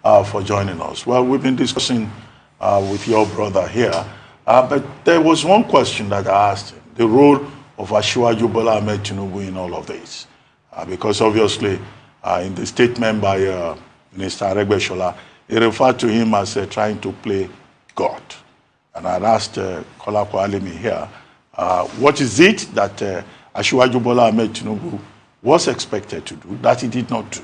for joining us. Well, we've been discussing with your brother here, but there was one question that I asked him, the role of Asiwaju Bola Ahmed Tinubu in all of this. Because obviously, in the statement by Minister Aregbesola, he referred to him as trying to play God. And I asked Kola Kwalemi here, what is it that Asiwaju Bola Ahmed Tinubu was expected to do that he did not do?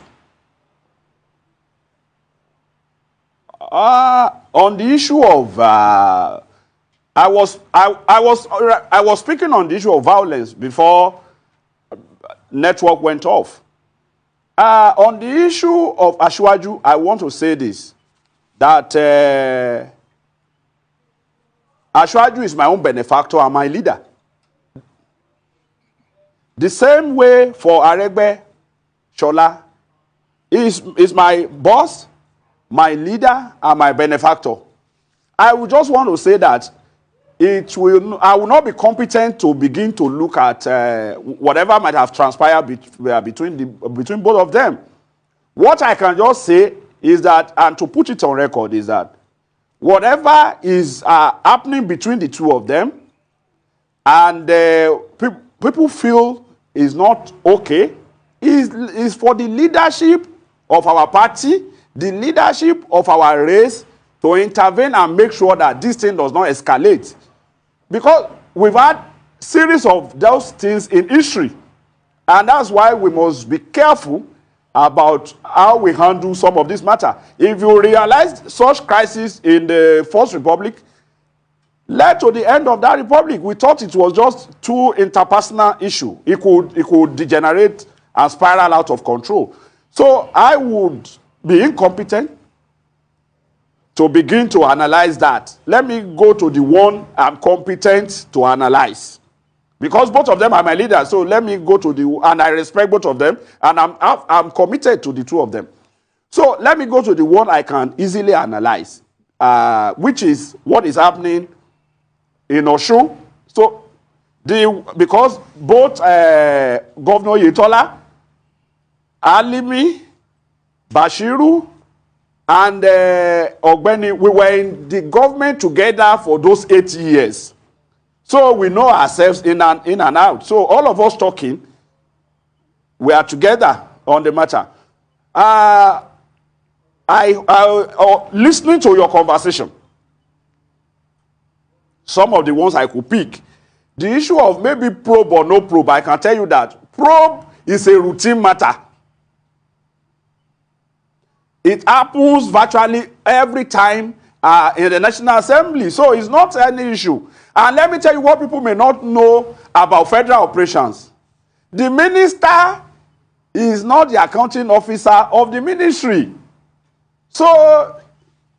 On the issue of, I was speaking on the issue of violence before network went off. On the issue of Asiwaju, I want to say this, that Asiwaju is my own benefactor and my leader. The same way for Aregbesola, is my boss, my leader, and my benefactor. I would just want to say that I will not be competent to begin to look at whatever might have transpired between both of them. What I can just say is that, and to put it on record, is that whatever is happening between the two of them, and people feel is not okay, is for the leadership of our party, the leadership of our race, to intervene and make sure that this thing does not escalate. Because we've had series of those things in history. And that's why we must be careful about how we handle some of this matter. If you realize such crisis in the First Republic led to the end of that republic, we thought it was just two interpersonal issue. It could degenerate and spiral out of control. So I would be incompetent to begin to analyze that. Let me go to the one I'm competent to analyze. Because both of them are my leaders, so let me go to and I respect both of them, and I'm committed to the two of them. So let me go to the one I can easily analyze, which is what is happening in Osun. So, because both Governor Yetola, Alimi, Bashiru, and Ogbeni, we were in the government together for those 8 years. So we know ourselves in and out. So all of us talking, we are together on the matter. Listening to your conversation, some of the ones I could pick, the issue of maybe probe or no probe, I can tell you that probe is a routine matter. It happens virtually every time in the National Assembly. So it's not any issue. And let me tell you what people may not know about federal operations. The minister is not the accounting officer of the ministry. So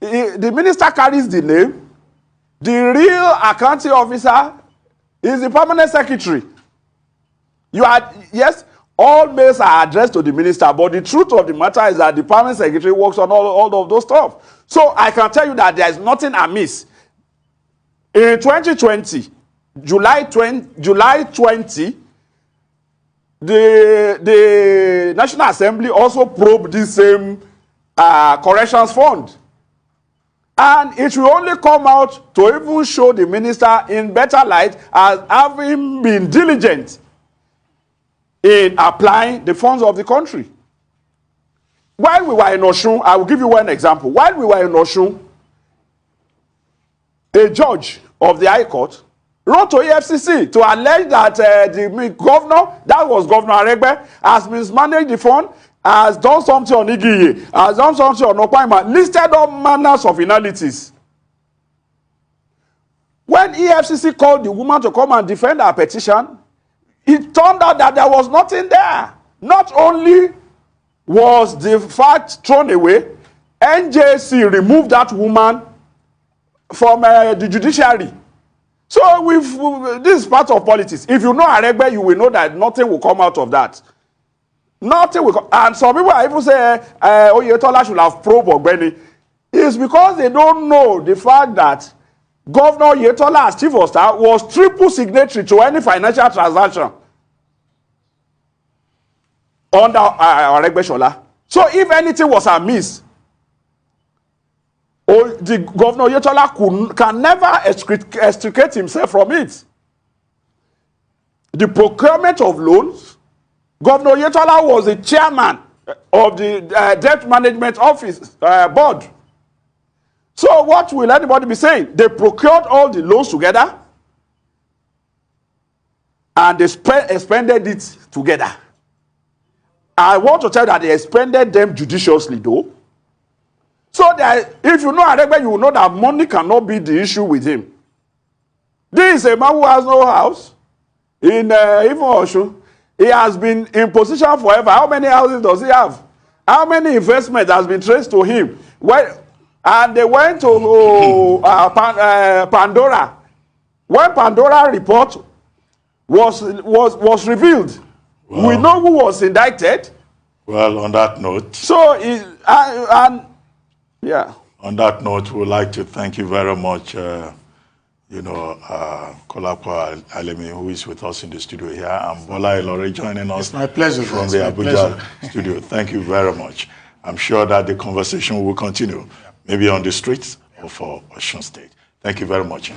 the minister carries the name. The real accounting officer is the permanent secretary. Yes, all mails are addressed to the minister, but the truth of the matter is that the permanent secretary works on all of those stuff. So I can tell you that there is nothing amiss. In 2020, July 20, the National Assembly also probed this same corrections fund. And it will only come out to even show the minister in better light as having been diligent in applying the funds of the country. While we were in Osun, I will give you one example. While we were in Osun, a judge of the High Court wrote to EFCC to allege that the governor, that was Governor Aregbe, has mismanaged the fund, has done something on Igiye, has done something on Okpaima, listed all manners of inalities. When EFCC called the woman to come and defend her petition, it turned out that there was nothing there. Not only was the fact thrown away, NJC removed that woman from the judiciary. So this is part of politics. If you know Aregbe, you will know that nothing will come out of that. Nothing will come. And some people are even say, Oyetola should have probed Ogbeni. It's because they don't know the fact that Governor Yetola as Chief of Staff was triple signatory to any financial transaction under Aregbesola. So if anything was amiss, the Governor Oyetola can never extricate himself from it. The procurement of loans, Governor Oyetola was the chairman of the debt management office board. So what will anybody be saying? They procured all the loans together and they expended it together. I want to tell you that they expended them judiciously though. So that if you know Aregbe, you will know that money cannot be the issue with him. This is a man who has no house. In even Oshu, he has been in position forever. How many houses does he have? How many investments has been traced to him? And they went to Pandora. When Pandora report was revealed, well, we know who was indicted. Well, on that note. So, yeah. On that note, we would like to thank you very much, Kolakwa Alemi, who is with us in the studio here, and Bola Ilori joining us. It's my pleasure, from the Abuja studio. Thank you very much. I'm sure that the conversation will continue, maybe on the streets or for Osun State. Thank you very much.